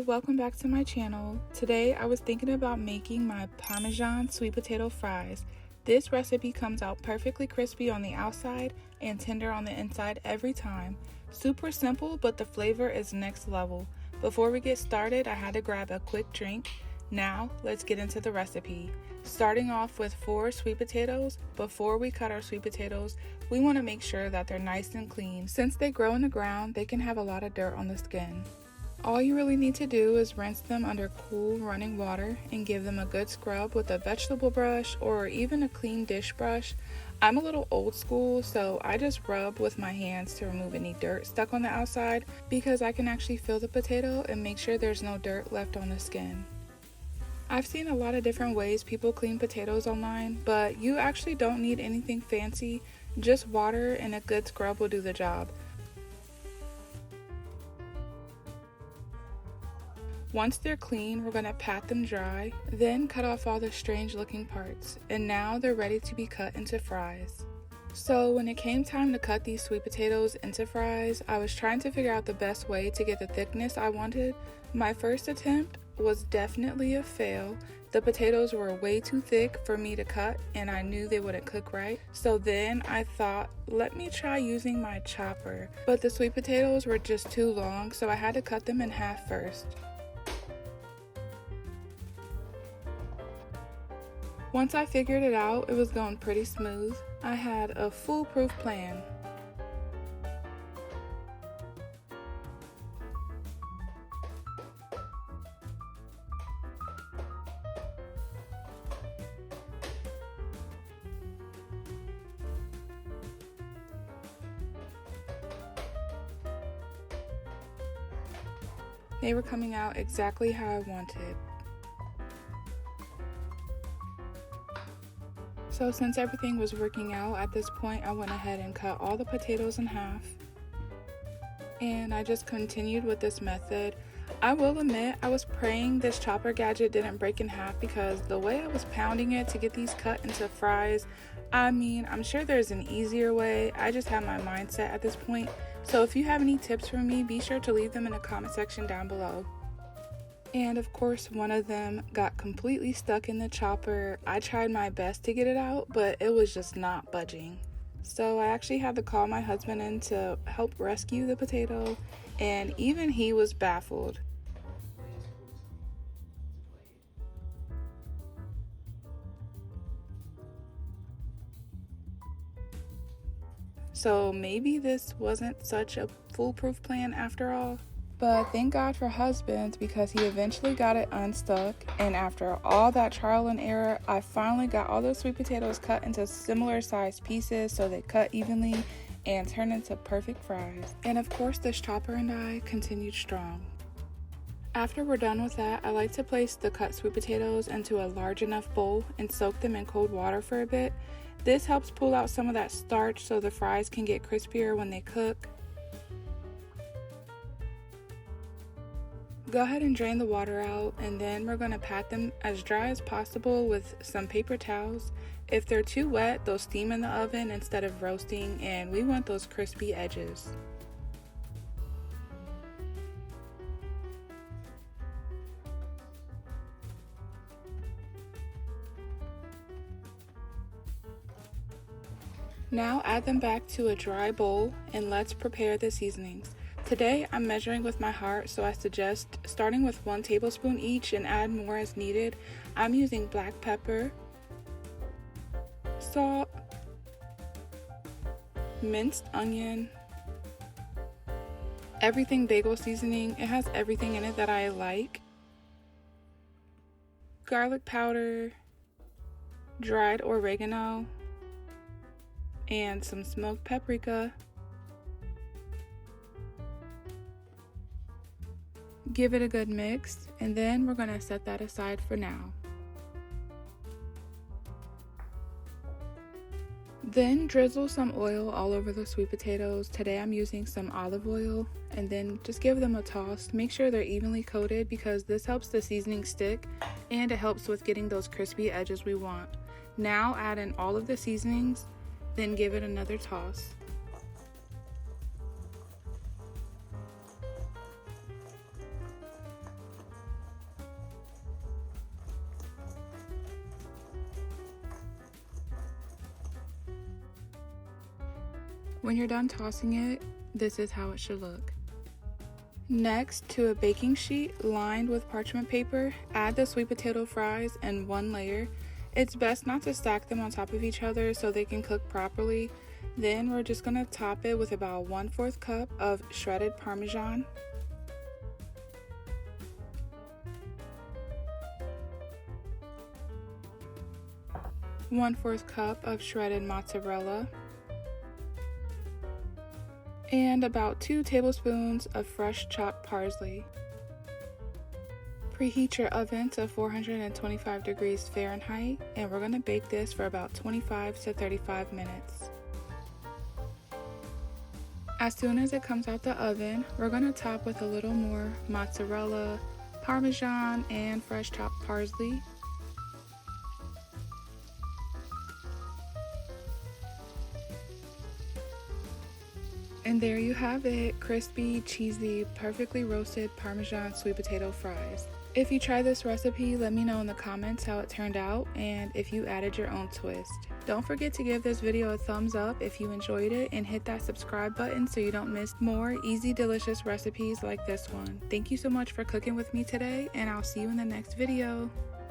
welcome back to my channel. Today I was thinking about making my Parmesan sweet potato fries. This recipe comes out perfectly crispy on the outside and tender on the inside every time. Super simple, but the flavor is next level. Before we get started, I had to grab a quick drink. Now, let's get into the recipe. Starting off with 4 sweet potatoes. Before we cut our sweet potatoes, we want to make sure that they're nice and clean. Since they grow in the ground, they can have a lot of dirt on the skin. All you really need to do is rinse them under cool running water and give them a good scrub with a vegetable brush or even a clean dish brush. I'm a little old school, so I just rub with my hands to remove any dirt stuck on the outside because I can actually feel the potato and make sure there's no dirt left on the skin. I've seen a lot of different ways people clean potatoes online, but you actually don't need anything fancy. Just water and a good scrub will do the job. Once they're clean, we're going to pat them dry, then cut off all the strange looking parts, and now they're ready to be cut into fries. So when it came time to cut these sweet potatoes into fries, I was trying to figure out the best way to get the thickness I wanted. My first attempt was definitely a fail. The potatoes were way too thick for me to cut, and I knew they wouldn't cook right. So then I thought, let me try using my chopper. But the sweet potatoes were just too long, so I had to cut them in half first. Once I figured it out, it was going pretty smooth. I had a foolproof plan. They were coming out exactly how I wanted. So since everything was working out, at this point I went ahead and cut all the potatoes in half. And I just continued with this method. I will admit, I was praying this chopper gadget didn't break in half because the way I was pounding it to get these cut into fries, I'm sure there's an easier way. I just have my mindset at this point. So if you have any tips for me, be sure to leave them in the comment section down below. And of course, one of them got completely stuck in the chopper. I tried my best to get it out, but it was just not budging. So I actually had to call my husband in to help rescue the potato, and even he was baffled. So maybe this wasn't such a foolproof plan after all. But thank God for husbands because he eventually got it unstuck, and after all that trial and error, I finally got all those sweet potatoes cut into similar sized pieces so they cut evenly and turned into perfect fries. And of course, this chopper and I continued strong. After we're done with that, I like to place the cut sweet potatoes into a large enough bowl and soak them in cold water for a bit. This helps pull out some of that starch so the fries can get crispier when they cook. Go ahead and drain the water out, and then we're going to pat them as dry as possible with some paper towels. If they're too wet, they'll steam in the oven instead of roasting, and we want those crispy edges. Now add them back to a dry bowl, and let's prepare the seasonings. Today I'm measuring with my heart, so I suggest starting with 1 tablespoon each and add more as needed. I'm using black pepper, salt, minced onion, everything bagel seasoning. It has everything in it that I like. Garlic powder, dried oregano, and some smoked paprika. Give it a good mix, and then we're going to set that aside for now. Then drizzle some oil all over the sweet potatoes. Today I'm using some olive oil, and then just give them a toss. Make sure they're evenly coated because this helps the seasoning stick and it helps with getting those crispy edges we want. Now add in all of the seasonings, then give it another toss. When you're done tossing it, this is how it should look. Next, to a baking sheet lined with parchment paper, add the sweet potato fries in one layer. It's best not to stack them on top of each other so they can cook properly. Then we're just going to top it with about 1/4 cup of shredded Parmesan, 1/4 cup of shredded mozzarella, and about 2 tablespoons of fresh chopped parsley. Preheat your oven to 425 degrees Fahrenheit, and we're going to bake this for about 25 to 35 minutes. As soon as it comes out the oven, we're going to top with a little more mozzarella, Parmesan, and fresh chopped parsley. And there you have it, crispy, cheesy, perfectly roasted Parmesan sweet potato fries. If you try this recipe, let me know in the comments how it turned out and if you added your own twist. Don't forget to give this video a thumbs up if you enjoyed it and hit that subscribe button so you don't miss more easy, delicious recipes like this one. Thank you so much for cooking with me today, and I'll see you in the next video.